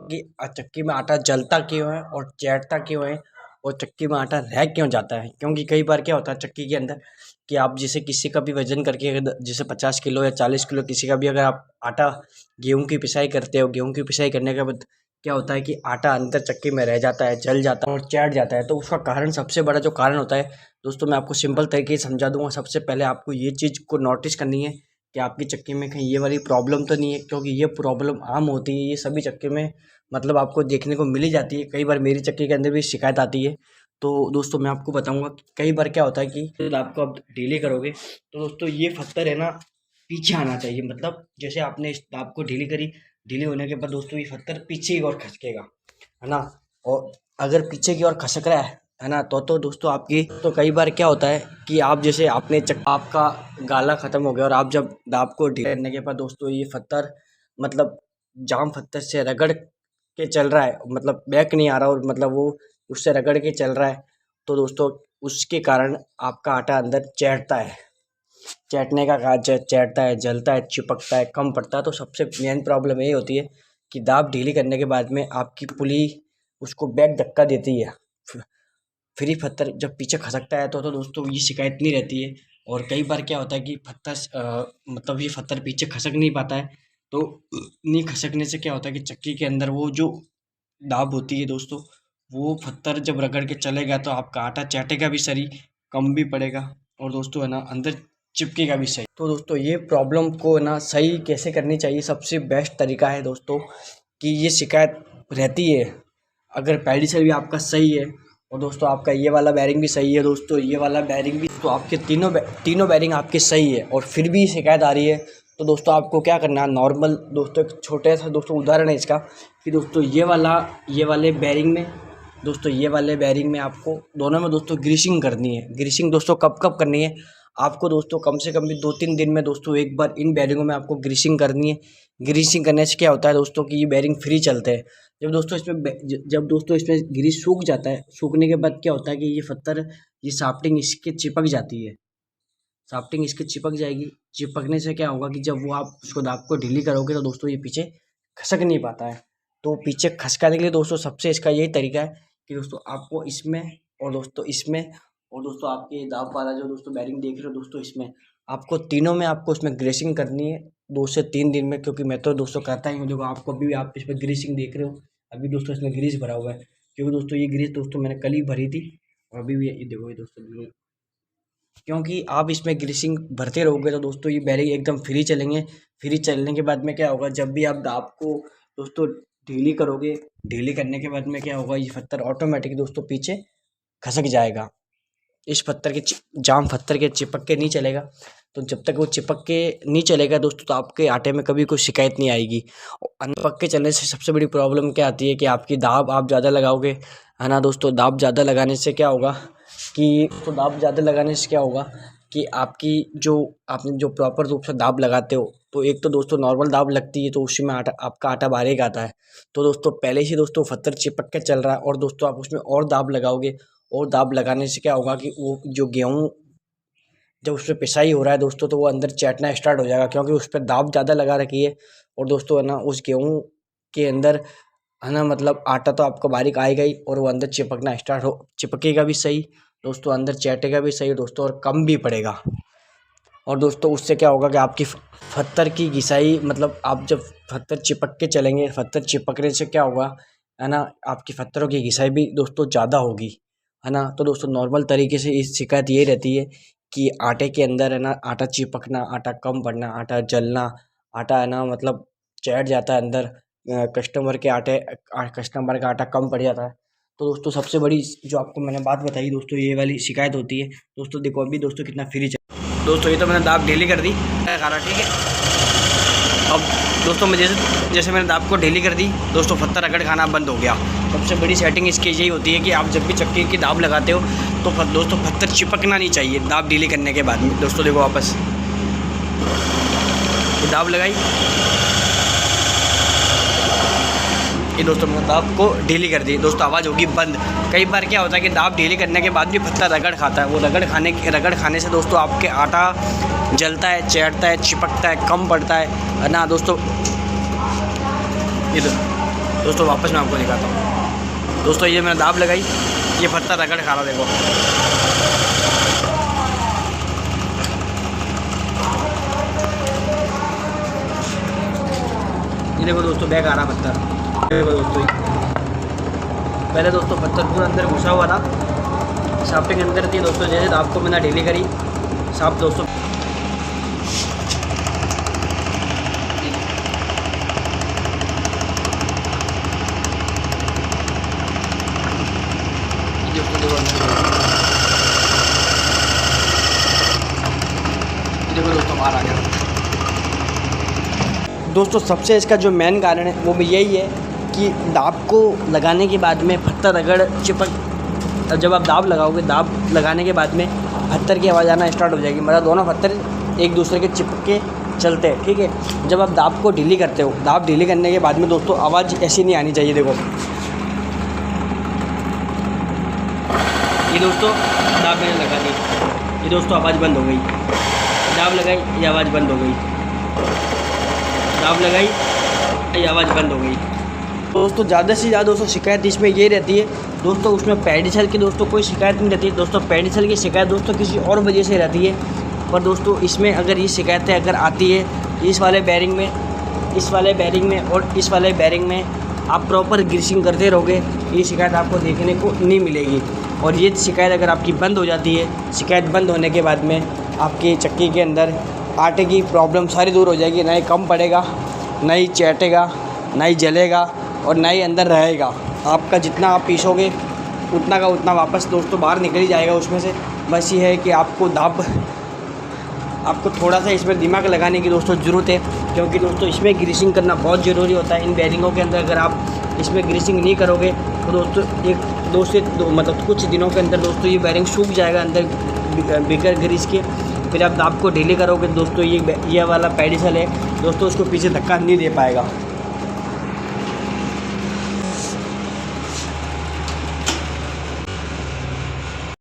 कि चक्की में आटा जलता क्यों है और चैटता क्यों है और चक्की में आटा रह क्यों जाता है। क्योंकि कई बार क्या होता है चक्की के अंदर कि आप जैसे किसी का भी वजन करके अगर जैसे 50 किलो या 40 किलो किसी का भी अगर आप आटा गेहूं की पिसाई करते हो, गेहूं की पिसाई करने के बाद क्या होता है कि आटा अंदर चक्की में रह जाता है, जल जाता है और चैट जाता है। तो उसका कारण, सबसे बड़ा जो कारण होता है दोस्तों, मैं आपको सिंपल तरीके से समझा दूंगा। सबसे पहले आपको ये चीज़ को नोटिस करनी है कि आपकी चक्की में कहीं ये वाली प्रॉब्लम तो नहीं है, क्योंकि ये प्रॉब्लम आम होती है, ये सभी चक्की में मतलब आपको देखने को मिल ही जाती है। कई बार मेरी चक्की के अंदर भी शिकायत आती है। तो दोस्तों मैं आपको बताऊंगा कि कई बार क्या होता है कि जब आपको आप ढीली करोगे तो दोस्तों ये पत्थर है ना पीछे आना चाहिए। मतलब जैसे आपने इस दाब को ढीली करी, ढीली होने के बाद दोस्तों ये पत्थर पीछे की ओर खसकेगा, है ना। और अगर पीछे की ओर खसक रहा है ना, तो दोस्तों आपकी तो कई बार क्या होता है कि आप जैसे आपने आपका गाला खत्म हो गया और आप जब दाब को ढीला करने के बाद दोस्तों ये पत्थर मतलब जाम पत्थर से रगड़ के चल रहा है, मतलब बैक नहीं आ रहा और मतलब वो उससे रगड़ के चल रहा है, तो दोस्तों उसके कारण आपका आटा अंदर चैटता है। चैटने का चैटता है, जलता है, चिपकता है, कम पड़ता है। तो सबसे मेन प्रॉब्लम यही होती है कि दाब ढीली करने के बाद में आपकी पुली उसको बैक धक्का देती है। फिर पत्थर जब पीछे खसकता है तो दोस्तों ये शिकायत नहीं रहती है। और कई बार क्या होता है कि मतलब ये पत्थर पीछे खसक नहीं पाता है। तो नहीं खसकने से क्या होता है कि चक्की के अंदर वो जो दाब होती है दोस्तों, वो पत्थर जब रगड़ के चलेगा तो आपका आटा चाटेगा भी सही, कम भी पड़ेगा और दोस्तों है ना अंदर चिपकेगा भी सही। तो दोस्तों ये प्रॉब्लम को है ना सही कैसे करनी चाहिए, सबसे बेस्ट तरीका है दोस्तों कि ये शिकायत रहती है अगर पहली से भी आपका सही है और दोस्तों आपका ये वाला बैरिंग भी सही है दोस्तों, ये वाला बैरिंग भी, तो आपके तीनों बैरिंग आपके सही है और फिर भी शिकायत आ रही है, तो दोस्तों आपको क्या करना है नॉर्मल दोस्तों एक छोटे सा दोस्तों उदाहरण है इसका कि दोस्तों ये वाले बैरिंग में दोस्तों, ये वाले बैरिंग में आपको दोनों में दोस्तों ग्रीसिंग करनी है। ग्रीसिंग दोस्तों कब कब करनी है आपको दोस्तों, कम से कम भी 2-3 दिन में दोस्तों एक बार इन बैरिंगों में आपको ग्रीसिंग करनी है। ग्रीसिंग करने से क्या होता है दोस्तों कि ये बैरिंग फ्री चलते हैं। जब दोस्तों इसमें ग्रीस सूख जाता है, सूखने के बाद क्या होता है कि ये पत्थर ये शाफ्टिंग इसके चिपक जाती है, शाफ्टिंग इसके चिपक जाएगी। चिपकने से क्या होगा कि जब वो आप उसको दाब को ढीली करोगे तो दोस्तों ये पीछे खसक नहीं पाता है। तो पीछे खसकाने के लिए दोस्तों सबसे इसका यही तरीका है कि दोस्तों आपको इसमें और दोस्तों इसमें और दोस्तों आपके दाब वाला जो दोस्तों बैरिंग देख रहे हो दोस्तों, इसमें आपको तीनों में आपको इसमें ग्रेसिंग करनी है 2 से 3 दिन में। क्योंकि मैं तो दोस्तों करता ही हूँ, देखो आपको अभी आप इसमें ग्रीसिंग देख रहे हो, अभी दोस्तों इसमें ग्रीस भरा हुआ है क्योंकि दोस्तों ये ग्रीस दोस्तों मैंने कल ही भरी थी और अभी भी ये देखो ये दोस्तों, क्योंकि आप इसमें ग्रीसिंग भरते रहोगे तो दोस्तों ये बैरिंग एकदम फ्री चलेंगे। फ्री चलने के बाद में क्या होगा, जब भी आप दाब को दोस्तों ढीली करोगे, ढीली करने के बाद में क्या होगा, ये पत्थर ऑटोमेटिक दोस्तों पीछे खसक जाएगा। इस पत्थर के जाम पत्थर के चिपक के नहीं चलेगा। तो जब तक वो चिपक के नहीं चलेगा दोस्तों तो आपके आटे में कभी कोई शिकायत नहीं आएगी। और चिपक के चलने से सबसे बड़ी प्रॉब्लम क्या आती है कि आपकी दाब आप ज़्यादा लगाओगे, है ना दोस्तों। दाब ज़्यादा लगाने से क्या होगा कि तो दाब ज़्यादा लगाने से क्या होगा कि आपकी जो आपने जो प्रॉपर रूप से दाब लगाते हो, तो एक तो दोस्तों नॉर्मल दाब लगती है तो उसी में आटा आपका आटा बारीक आता है। तो दोस्तों पहले ही दोस्तों पत्थर चिपक के चल रहा है और दोस्तों आप उसमें और दाब लगाओगे और दाब लगाने से क्या होगा कि वो जो गेहूँ जब उस पर पिसाई हो रहा है दोस्तों तो वो अंदर चैटना स्टार्ट हो जाएगा, क्योंकि उस पर दाब ज़्यादा लगा रखी है। और दोस्तों है ना उस गेहूँ के अंदर है ना मतलब आटा तो आपका बारीक आएगा ही और वो अंदर चिपकेगा भी सही दोस्तों, अंदर चैटेगा भी सही दोस्तों और कम भी पड़ेगा। और दोस्तों उससे क्या होगा कि आपकी पत्थर की घिसाई, मतलब आप जब पत्थर चिपक के चलेंगे, पत्थर चिपकने से क्या होगा है ना, आपकी पत्थरों की घिसाई भी दोस्तों ज़्यादा होगी, है ना। तो दोस्तों नॉर्मल तरीके से इस शिकायत ये रहती है कि आटे के अंदर है ना आटा चिपकना, आटा कम पड़ना, आटा जलना, आटा है ना मतलब चैट जाता है अंदर, कस्टमर का आटा कम पड़ जाता है। तो दोस्तों सबसे बड़ी जो आपको मैंने बात बताई दोस्तों, ये वाली शिकायत होती है दोस्तों। देखो अभी दोस्तों कितना फ्री दोस्तों, ये तो मैंने दाब ढीली कर दी खाना, ठीक है। अब दोस्तों मैं जैसे मैंने दाब को ढीली कर दी दोस्तों, पत्थर रगड़ खाना बंद हो गया। सबसे बड़ी सेटिंग इसकी यही होती है कि आप जब भी चक्की की दाब लगाते हो तो दोस्तों पत्थर चिपकना नहीं चाहिए दाब ढीली करने के बाद में। दोस्तों देखो वापस ये दाब लगाई, ये दोस्तों मैंने दाब को ढीली कर दी दोस्तों, आवाज़ होगी बंद। कई बार क्या होता है कि दाब ढीली करने के बाद भी पत्थर रगड़ खाता है, वो रगड़ खाने से दोस्तों आपके आटा जलता है, चैटता है, चिपकता है, कम पड़ता है ना दोस्तों। दोस्तों वापस मैं आपको दिखाता हूँ। दोस्तों ये मैंने दाब लगाई, ये पत्ता रगड़ खा रहा देखो। ये देखो दोस्तों बैग आ रहा पत्थर। देखो दोस्तों पहले दोस्तों पत्थर पूरा अंदर घुसा हुआ था, शाफ्ट के अंदर थी दोस्तों। जैसे दाब को मैंने ढीली करी शाफ्ट दोस्तों, देखो दोस्तों बाहर आ गया। दोस्तों सबसे इसका जो मेन कारण है वो भी यही है कि दाब को लगाने के बाद में पत्थर रगड़ चिपक, जब आप दाब लगाओगे, दाब लगाने के बाद में पत्थर की आवाज़ आना स्टार्ट हो जाएगी। मतलब दोनों पत्थर एक दूसरे के चिपक के चलते हैं, ठीक है। जब आप दाब को ढीली करते हो, दाब ढीली करने के बाद में दोस्तों आवाज़ ऐसी नहीं आनी चाहिए। देखो ये दोस्तों दाब मैंने लगा दी, ये दोस्तों आवाज़ बंद हो गई। दाब लगाई, ये आवाज़ बंद हो गई। दाब लगाई, ये आवाज़ बंद हो गई। दोस्तों ज़्यादा से ज़्यादा दोस्तों शिकायत इसमें ये रहती है दोस्तों, उसमें पेडिसल की दोस्तों कोई शिकायत नहीं रहती है दोस्तों। पेडिसल की शिकायत दोस्तों किसी और वजह से रहती है, पर दोस्तों इसमें अगर ये शिकायतें अगर आती है इस वाले बैरिंग में, इस वाले बैरिंग में और इस वाले बैरिंग में आप प्रॉपर ग्रीसिंग करते रहोगे, ये शिकायत आपको देखने को नहीं मिलेगी। और ये शिकायत अगर आपकी बंद हो जाती है, शिकायत बंद होने के बाद में आपकी चक्की के अंदर आटे की प्रॉब्लम सारी दूर हो जाएगी। ना ही कम पड़ेगा, ना ही चैटेगा, ना ही जलेगा और ना ही अंदर रहेगा। आपका जितना आप पीसोगे उतना का उतना वापस दोस्तों बाहर निकल ही जाएगा उसमें से। बस ये है कि आपको आपको थोड़ा सा इसमें दिमाग लगाने की दोस्तों ज़रूरत है, क्योंकि दोस्तों इसमें ग्रीसिंग करना बहुत ज़रूरी होता है। इन बैरिंगों के अंदर अगर आप इसमें ग्रीसिंग नहीं करोगे तो दोस्तों मतलब कुछ दिनों के अंदर दोस्तों ये बैरिंग सूख जाएगा अंदर बिगर ग्रीस के। फिर आप दाब को ढीले करोगे दोस्तों, ये वाला पेडिसल है दोस्तों, उसको पीछे धक्का नहीं दे पाएगा।